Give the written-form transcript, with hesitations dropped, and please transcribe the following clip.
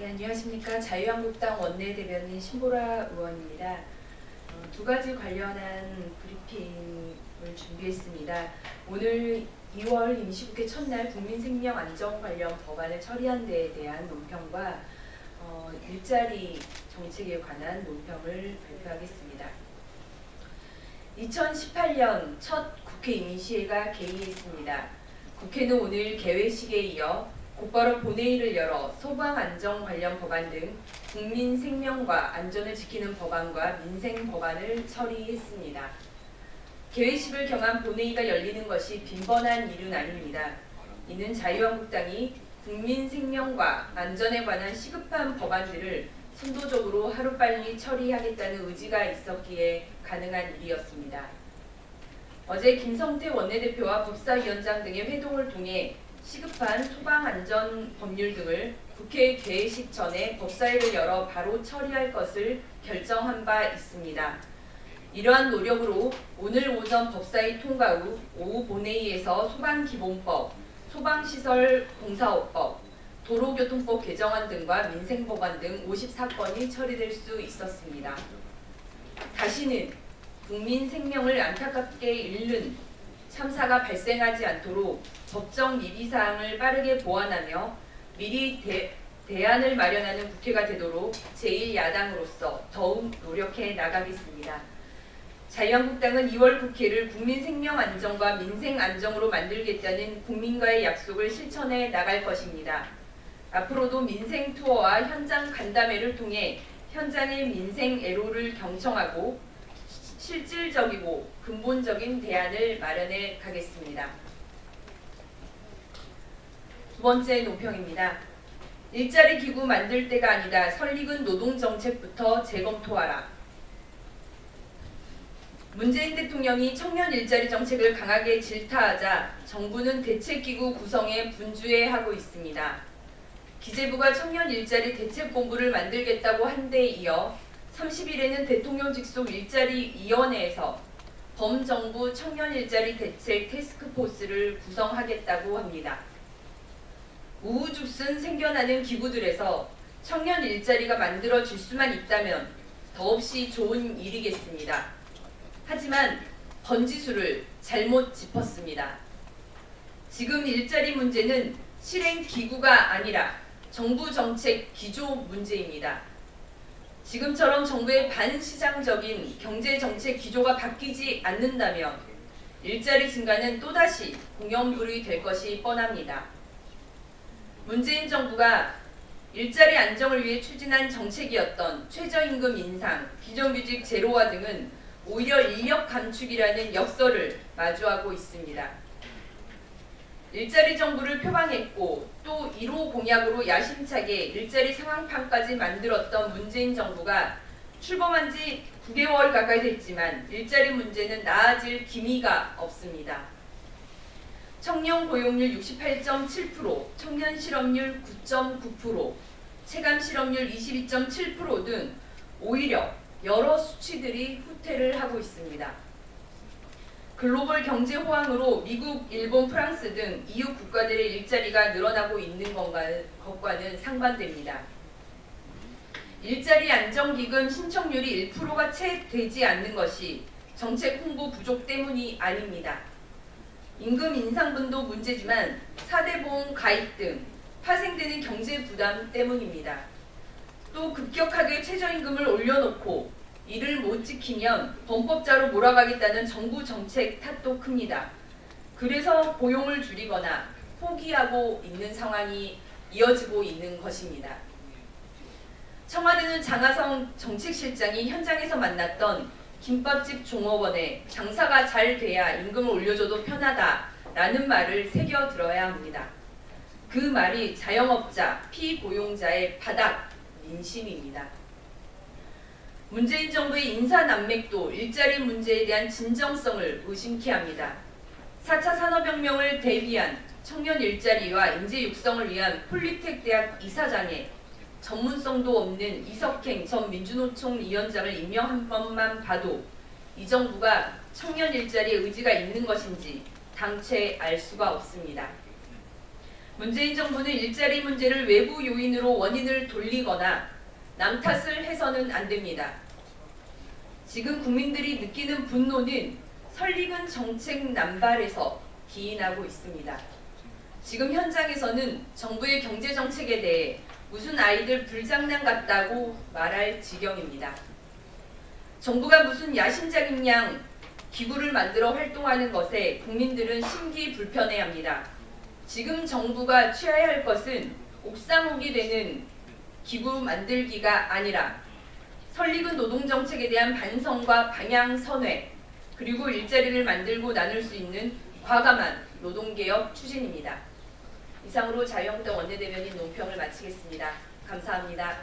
네, 안녕하십니까. 자유한국당 원내대변인 신보라 의원입니다. 두 가지 관련한 브리핑을 준비했습니다. 오늘 2월 임시국회 첫날 국민생명안전 관련 법안을 처리한 데에 대한 논평과 일자리 정책에 관한 논평을 발표하겠습니다. 2018년 첫 국회 임시회가 개의했습니다. 국회는 오늘 개회식에 이어 곧바로 본회의를 열어 소방안전 관련 법안 등 국민 생명과 안전을 지키는 법안과 민생 법안을 처리했습니다. 개회식을 경한 본회의가 열리는 것이 빈번한 일은 아닙니다. 이는 자유한국당이 국민 생명과 안전에 관한 시급한 법안들을 선도적으로 하루빨리 처리하겠다는 의지가 있었기에 가능한 일이었습니다. 어제 김성태 원내대표와 법사위원장 등의 회동을 통해 시급한 소방안전 법률 등을 국회 개회식 전에 법사위를 열어 바로 처리할 것을 결정한 바 있습니다. 이러한 노력으로 오늘 오전 법사위 통과 후 오후 본회의에서 소방기본법, 소방시설공사업법, 도로교통법 개정안 등과 민생법안 등 54건이 처리될 수 있었습니다. 다시는 국민 생명을 안타깝게 잃는 참사가 발생하지 않도록 법정 미비사항을 빠르게 보완하며 미리 대안을 마련하는 국회가 되도록 제1야당으로서 더욱 노력해 나가겠습니다. 자유한국당은 2월 국회를 국민 생명 안정과 민생 안정으로 만들겠다는 국민과의 약속을 실천해 나갈 것입니다. 앞으로도 민생 투어와 현장 간담회를 통해 현장의 민생 애로를 경청하고 실질적이고 근본적인 대안을 마련해 가겠습니다. 두 번째 논평입니다. 일자리 기구 만들 때가 아니다. 설익은 노동정책부터 재검토하라. 문재인 대통령이 청년 일자리 정책을 강하게 질타하자 정부는 대책기구 구성에 분주해하고 있습니다. 기재부가 청년 일자리 대책본부를 만들겠다고 한 데 이어 30일에는 대통령 직속 일자리위원회에서 범정부 청년 일자리 대책 태스크포스를 구성하겠다고 합니다. 우후죽순 생겨나는 기구들에서 청년 일자리가 만들어질 수만 있다면 더없이 좋은 일이겠습니다. 하지만 번지수를 잘못 짚었습니다. 지금 일자리 문제는 실행 기구가 아니라 정부 정책 기조 문제입니다. 지금처럼 정부의 반시장적인 경제정책 기조가 바뀌지 않는다면 일자리 증가는 또다시 공연불이 될 것이 뻔합니다. 문재인 정부가 일자리 안정을 위해 추진한 정책이었던 최저임금 인상, 비정규직 제로화 등은 오히려 인력 감축이라는 역설을 마주하고 있습니다. 일자리 정부를 표방했고 또 1호 공약으로 야심차게 일자리 상황판까지 만들었던 문재인 정부가 출범한 지 9개월 가까이 됐지만 일자리 문제는 나아질 기미가 없습니다. 청년 고용률 68.7%, 청년 실업률 9.9%, 체감 실업률 22.7% 등 오히려 여러 수치들이 후퇴를 하고 있습니다. 글로벌 경제 호황으로 미국, 일본, 프랑스 등 EU 국가들의 일자리가 늘어나고 있는 것과는 상반됩니다. 일자리 안정기금 신청률이 1%가 채 되지 않는 것이 정책 홍보 부족 때문이 아닙니다. 임금 인상분도 문제지만 4대 보험 가입 등 파생되는 경제 부담 때문입니다. 또 급격하게 최저임금을 올려놓고 이를 못 지키면 범법자로 몰아가겠다는 정부 정책 탓도 큽니다. 그래서 고용을 줄이거나 포기하고 있는 상황이 이어지고 있는 것입니다. 청와대는 장하성 정책실장이 현장에서 만났던 김밥집 종업원에 장사가 잘 돼야 임금을 올려줘도 편하다라는 말을 새겨 들어야 합니다. 그 말이 자영업자, 피고용자의 바닥 민심입니다. 문재인 정부의 인사난맥도 일자리 문제에 대한 진정성을 의심케 합니다. 4차 산업혁명을 대비한 청년 일자리와 인재 육성을 위한 폴리텍 대학 이사장에 전문성도 없는 이석행 전 민주노총 위원장을 임명한 것만 봐도 이 정부가 청년 일자리에 의지가 있는 것인지 당최 알 수가 없습니다. 문재인 정부는 일자리 문제를 외부 요인으로 원인을 돌리거나 남 탓을 해서는 안 됩니다. 지금 국민들이 느끼는 분노는 설익은 정책 남발에서 기인하고 있습니다. 지금 현장에서는 정부의 경제 정책에 대해 무슨 아이들 불장난 같다고 말할 지경입니다. 정부가 무슨 야심작인 양 기구를 만들어 활동하는 것에 국민들은 심기불편해합니다. 지금 정부가 취해야 할 것은 옥상옥이 되는 기구 만들기가 아니라 설익은 노동정책에 대한 반성과 방향 선회, 그리고 일자리를 만들고 나눌 수 있는 과감한 노동개혁 추진입니다. 이상으로 자유한국당 원내대변인 논평을 마치겠습니다. 감사합니다.